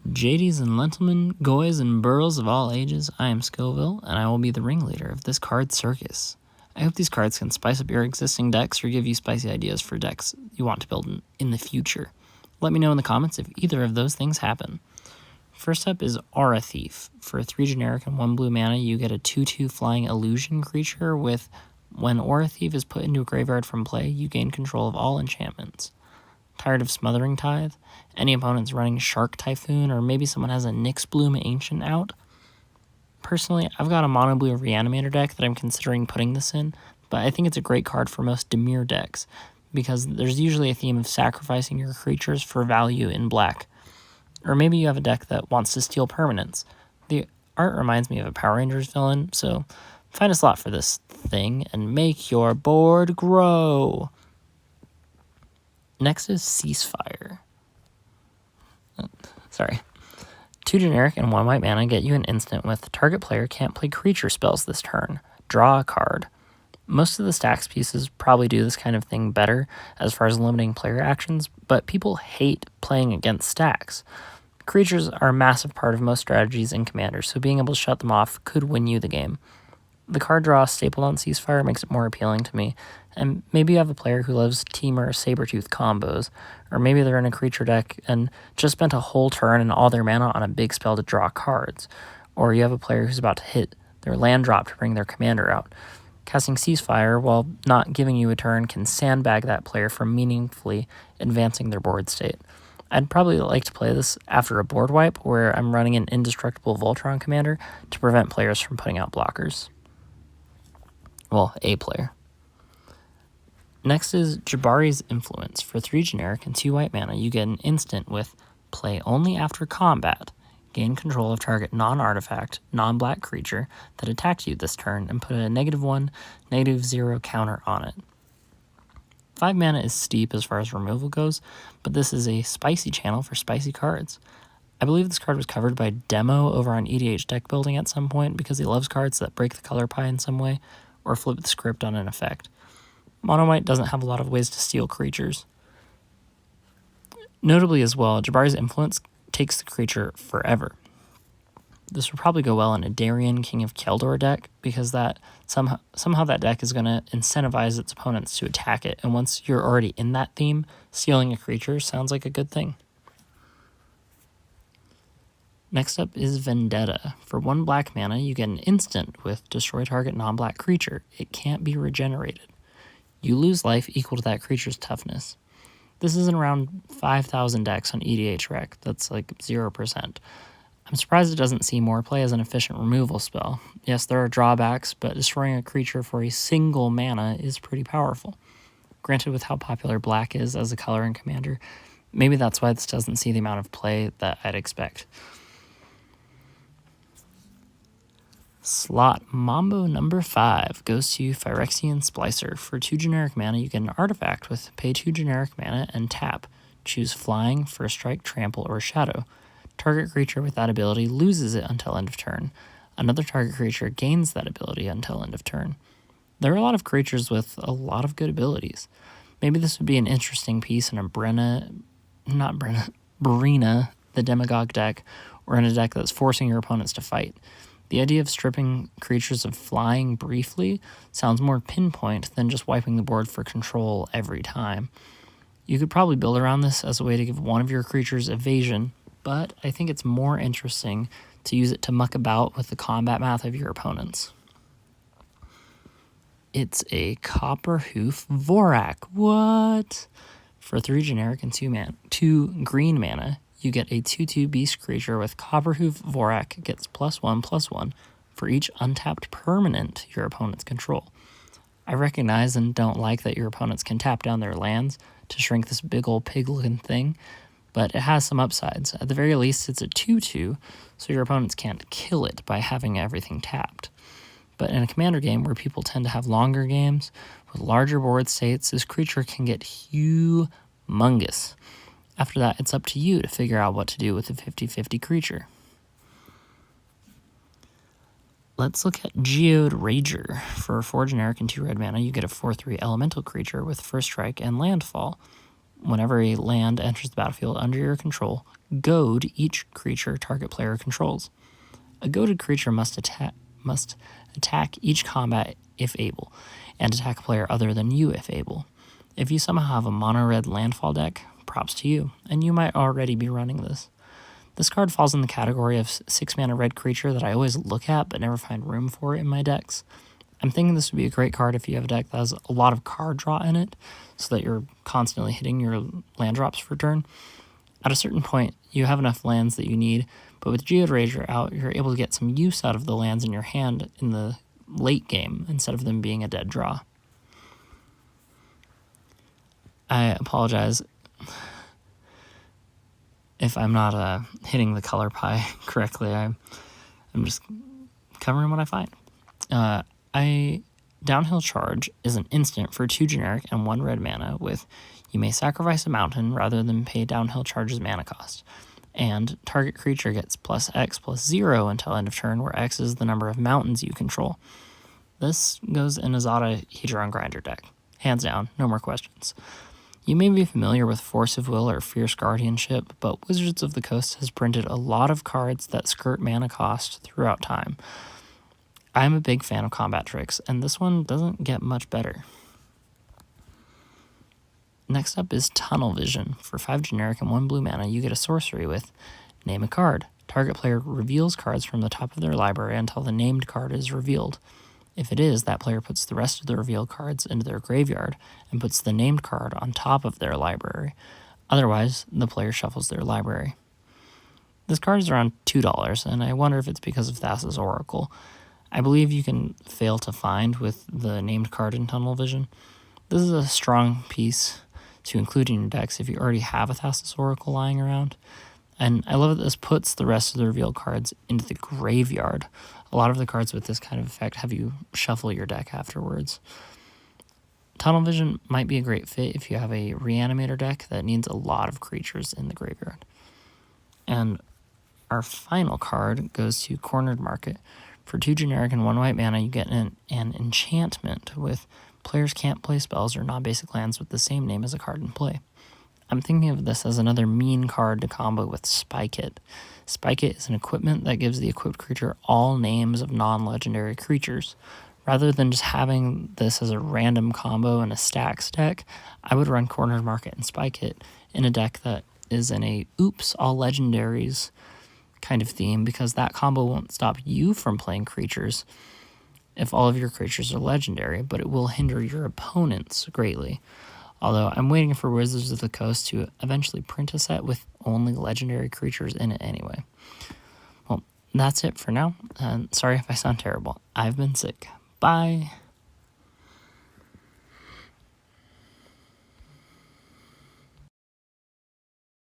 Jadies and gentlemen, goys and burls of all ages, I am Scoville, and I will be the ringleader of this card circus. I hope these cards can spice up your existing decks or give you spicy ideas for decks you want to build in the future. Let me know in the comments if either of those things happen. First up is Aura Thief. For 3 generic and 1 blue mana, you get a 2/2 flying illusion creature with, when Aura Thief is put into a graveyard from play, you gain control of all enchantments. Tired of Smothering Tithe? Any opponent's running Shark Typhoon, or maybe someone has a Nyx Bloom Ancient out? Personally, I've got a mono blue Reanimator deck that I'm considering putting this in, but I think it's a great card for most Dimir decks, because there's usually a theme of sacrificing your creatures for value in black. Or maybe you have a deck that wants to steal permanents. The art reminds me of a Power Rangers villain, so find a slot for this thing and make your board grow. Next is Ceasefire. 2 generic and 1 white mana get you an instant with target player can't play creature spells this turn. Draw a card. Most of the stacks pieces probably do this kind of thing better as far as limiting player actions, but people hate playing against stacks. Creatures are a massive part of most strategies in Commander, so being able to shut them off could win you the game. The card draw stapled on Ceasefire makes it more appealing to me, and maybe you have a player who loves Teamer Sabertooth combos, or maybe they're in a creature deck and just spent a whole turn and all their mana on a big spell to draw cards, or you have a player who's about to hit their land drop to bring their commander out. Casting Ceasefire, while not giving you a turn, can sandbag that player from meaningfully advancing their board state. I'd probably like to play this after a board wipe where I'm running an indestructible Voltron commander to prevent players from putting out blockers. Well, a player. Next is Jabaris Influence. For 3 generic and 2 white mana, you get an instant with play only after combat. Gain control of target non-artifact, non-black creature that attacked you this turn and put a -1, -0 counter on it. 5 mana is steep as far as removal goes, but this is a spicy channel for spicy cards. I believe this card was covered by Demo over on EDH Deck Building at some point because he loves cards that break the color pie in some way, or flip the script on an effect. Mono White doesn't have a lot of ways to steal creatures. Notably as well, Jabaris Influence takes the creature forever. This would probably go well in a Darien King of Keldor deck, because that somehow that deck is going to incentivize its opponents to attack it, and once you're already in that theme, stealing a creature sounds like a good thing. Next up is Vendetta. For 1 black mana, you get an instant with destroy target non-black creature. It can't be regenerated. You lose life equal to that creature's toughness. This is in around 5,000 decks on EDH Rec. That's like 0%. I'm surprised it doesn't see more play as an efficient removal spell. Yes, there are drawbacks, but destroying a creature for a single mana is pretty powerful. Granted, with how popular black is as a color in Commander, maybe that's why this doesn't see the amount of play that I'd expect. Slot Mambo number 5 goes to Phyrexian Splicer. For 2 generic mana, you get an artifact with pay 2 generic mana and tap. Choose Flying, First Strike, Trample, or Shadow. Target creature with that ability loses it until end of turn. Another target creature gains that ability until end of turn. There are a lot of creatures with a lot of good abilities. Maybe this would be an interesting piece in a Brina, the Demagogue deck, or in a deck that's forcing your opponents to fight. The idea of stripping creatures of flying briefly sounds more pinpoint than just wiping the board for control every time. You could probably build around this as a way to give one of your creatures evasion, but I think it's more interesting to use it to muck about with the combat math of your opponents. It's a Copper Hoof Vorak. What? For 3 generic and 2 green mana, you get a 2/2 beast creature with Copper Hoof Vorak gets +1/+1 for each untapped permanent your opponents control. I recognize and don't like that your opponents can tap down their lands to shrink this big old pig-looking thing, but it has some upsides. At the very least, it's a 2/2, so your opponents can't kill it by having everything tapped. But in a Commander game where people tend to have longer games with larger board states, this creature can get humongous. After that, it's up to you to figure out what to do with the 50/50 creature. Let's look at Geode Rager. For 4 generic and 2 red mana, you get a 4/3 elemental creature with First Strike and Landfall. Whenever a land enters the battlefield under your control, goad each creature target player controls. A goaded creature must attack each combat if able, and attack a player other than you if able. If you somehow have a mono-red landfall deck, props to you, and you might already be running this. This card falls in the category of 6-mana red creature that I always look at but never find room for in my decks. I'm thinking this would be a great card if you have a deck that has a lot of card draw in it, so that you're constantly hitting your land drops for turn. At a certain point, you have enough lands that you need, but with Geode Rager out, you're able to get some use out of the lands in your hand in the late game, instead of them being a dead draw. I apologize if I'm not hitting the color pie correctly. I'm just covering what I find. Downhill Charge is an instant for 2 generic and 1 red mana with you may sacrifice a mountain rather than pay Downhill Charge's mana cost. And target creature gets +X+0 until end of turn, where X is the number of mountains you control. This goes in a Zada Hedron Grinder deck. Hands down, no more questions. You may be familiar with Force of Will or Fierce Guardianship, but Wizards of the Coast has printed a lot of cards that skirt mana cost throughout time. I'm a big fan of combat tricks, and this one doesn't get much better. Next up is Tunnel Vision. For 5 generic and 1 blue mana, you get a sorcery with Name a Card. Target player reveals cards from the top of their library until the named card is revealed. If it is, that player puts the rest of the revealed cards into their graveyard and puts the named card on top of their library. Otherwise, the player shuffles their library. This card is around $2, and I wonder if it's because of Thassa's Oracle. I believe you can fail to find with the named card in Tunnel Vision. This is a strong piece to include in your decks if you already have a Thassa's Oracle lying around. And I love that this puts the rest of the revealed cards into the graveyard. A lot of the cards with this kind of effect have you shuffle your deck afterwards. Tunnel Vision might be a great fit if you have a Reanimator deck that needs a lot of creatures in the graveyard. And our final card goes to Cornered Market. For 2 generic and 1 white mana, you get an enchantment with players can't play spells or non-basic lands with the same name as a card in play. I'm thinking of this as another mean card to combo with Spike It. Spike It is an equipment that gives the equipped creature all names of non-legendary creatures. Rather than just having this as a random combo in a stacks deck, I would run Cornered Market and Spike It in a deck that is in a oops, all legendaries kind of theme, because that combo won't stop you from playing creatures if all of your creatures are legendary, but it will hinder your opponents greatly. Although I'm waiting for Wizards of the Coast to eventually print a set with only legendary creatures in it anyway. Well, that's it for now, and sorry if I sound terrible. I've been sick. Bye!